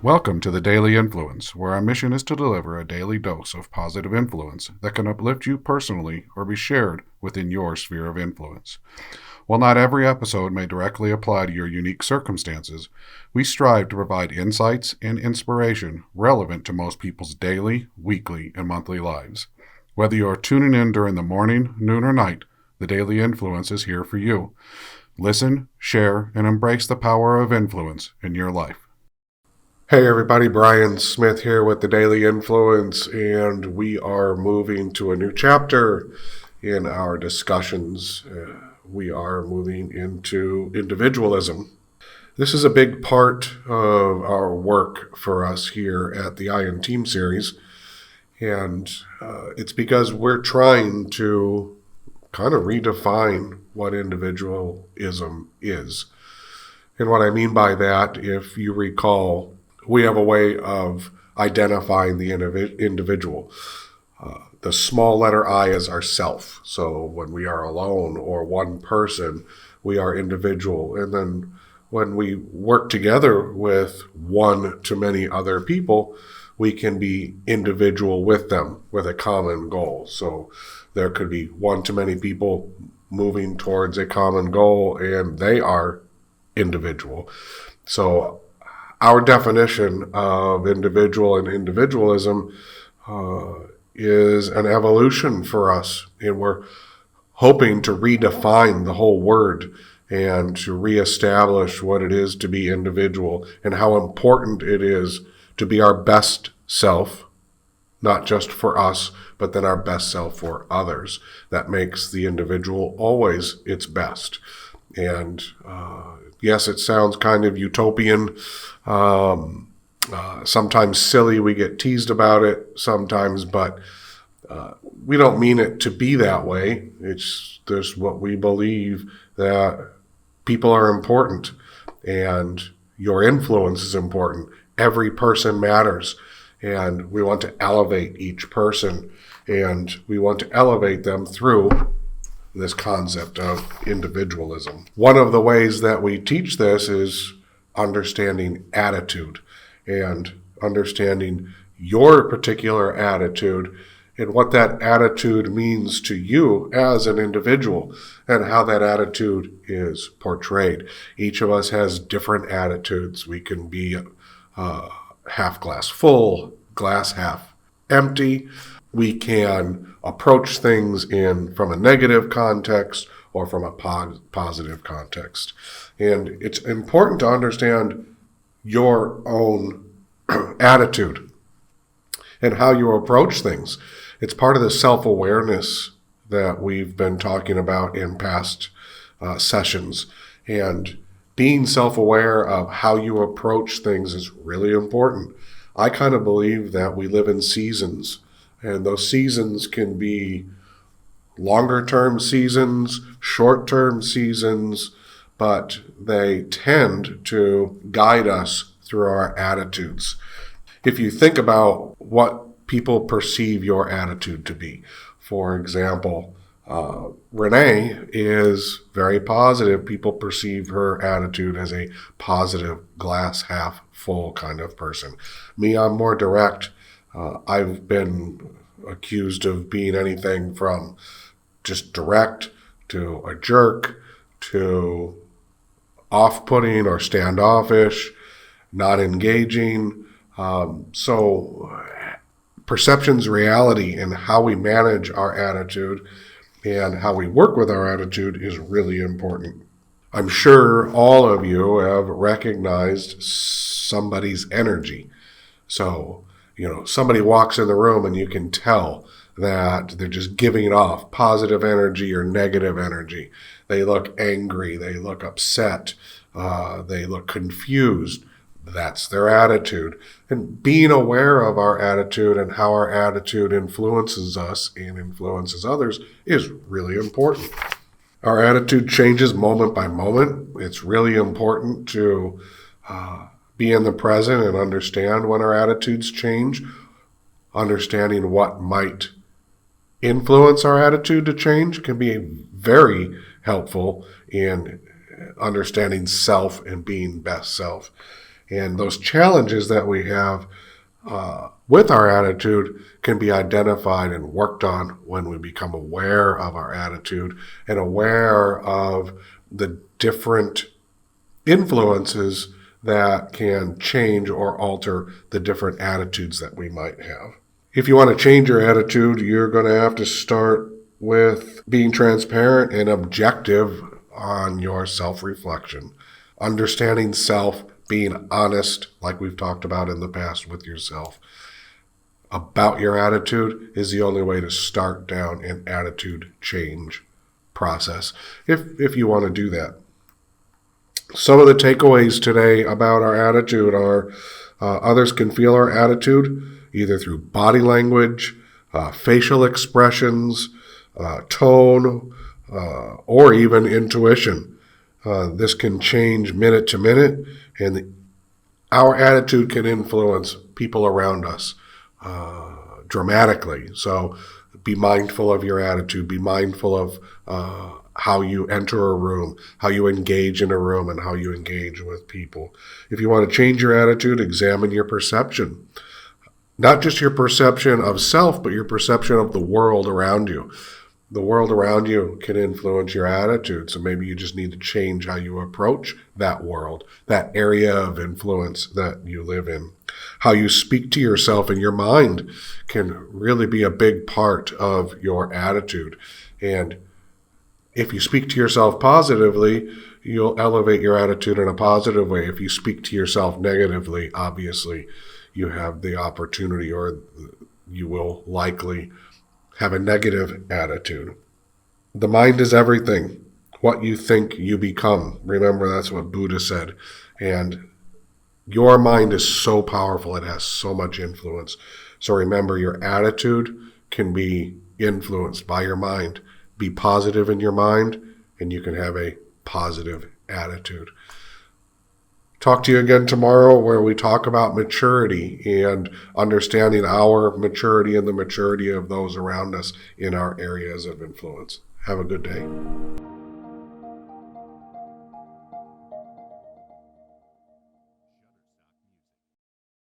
Welcome to the Daily Influence, where our mission is to deliver a daily dose of positive influence that can uplift you personally or be shared within your sphere of influence. While not every episode may directly apply to your unique circumstances, we strive to provide insights and inspiration relevant to most people's daily, weekly, and monthly lives. Whether you are tuning in during the morning, noon, or night, the Daily Influence is here for you. Listen, share, and embrace the power of influence in your life. Hey everybody, Brian Smith here with the Daily Influence, and we are moving to a new chapter in our discussions. We are moving into individualism. This is a big part of our work for us here at the Iron Team series, and it's because we're trying to kind of redefine what individualism is. And what I mean by that, if you recall, we have a way of identifying the individual. The small letter I is our self. So when we are alone or one person, we are individual. And then when we work together with one to many other people, we can be individual with them with a common goal. So there could be one to many people moving towards a common goal, and they are individual. So our definition of individual and individualism is an evolution for us, and we're hoping to redefine the whole word and to reestablish what it is to be individual and how important it is to be our best self, not just for us, but then our best self for others. That makes the individual always its best. And yes, it sounds kind of utopian, sometimes silly. We get teased about it sometimes, but we don't mean it to be that way. It's just what we believe, that people are important and your influence is important. Every person matters, and we want to elevate each person, and we want to elevate them through this concept of individualism. One of the ways that we teach this is understanding attitude and understanding your particular attitude and what that attitude means to you as an individual and how that attitude is portrayed. Each of us has different attitudes. We can be half glass full, glass half empty. We can approach things from a negative context or from a positive context. And it's important to understand your own attitude and how you approach things. It's part of the self-awareness that we've been talking about in past sessions. And being self-aware of how you approach things is really important. I kind of believe that we live in seasons, and those seasons can be longer-term seasons, short-term seasons, but they tend to guide us through our attitudes. If you think about what people perceive your attitude to be, for example, Renee is very positive. People perceive her attitude as a positive, glass half full kind of person. Me, I'm more direct. I've been accused of being anything from just direct to a jerk to off-putting or standoffish, not engaging. So perception's reality, and how we manage our attitude and how we work with our attitude is really important. I'm sure all of you have recognized somebody's energy. So, somebody walks in the room and you can tell that they're just giving off positive energy or negative energy. They look angry, they look upset, they look confused. That's their attitude. And being aware of our attitude and how our attitude influences us and influences others is really important. Our attitude changes moment by moment. It's really important to be in the present and understand when our attitudes change. Understanding what might influence our attitude to change can be very helpful in understanding self and being best self. And those challenges that we have with our attitude can be identified and worked on when we become aware of our attitude and aware of the different influences that can change or alter the different attitudes that we might have. If you want to change your attitude, you're going to have to start with being transparent and objective on your self-reflection, understanding self, being honest, like we've talked about in the past with yourself, about your attitude is the only way to start down an attitude change process, if you want to do that. Some of the takeaways today about our attitude are others can feel our attitude either through body language, facial expressions, tone, or even intuition. This can change minute to minute, and our attitude can influence people around us dramatically. So be mindful of your attitude. Be mindful of how you enter a room, how you engage in a room, and how you engage with people. If you want to change your attitude, examine your perception. Not just your perception of self, but your perception of the world around you. The world around you can influence your attitude, so maybe you just need to change how you approach that world, that area of influence that you live in. How you speak to yourself in your mind can really be a big part of your attitude. And if you speak to yourself positively, you'll elevate your attitude in a positive way. If you speak to yourself negatively, obviously, you have the opportunity, or you will likely have a negative attitude. The mind is everything. What you think, you become. Remember, that's what Buddha said. And your mind is so powerful. It has so much influence. So remember, your attitude can be influenced by your mind. Be positive in your mind, and you can have a positive attitude. Talk to you again tomorrow, where we talk about maturity and understanding our maturity and the maturity of those around us in our areas of influence. Have a good day.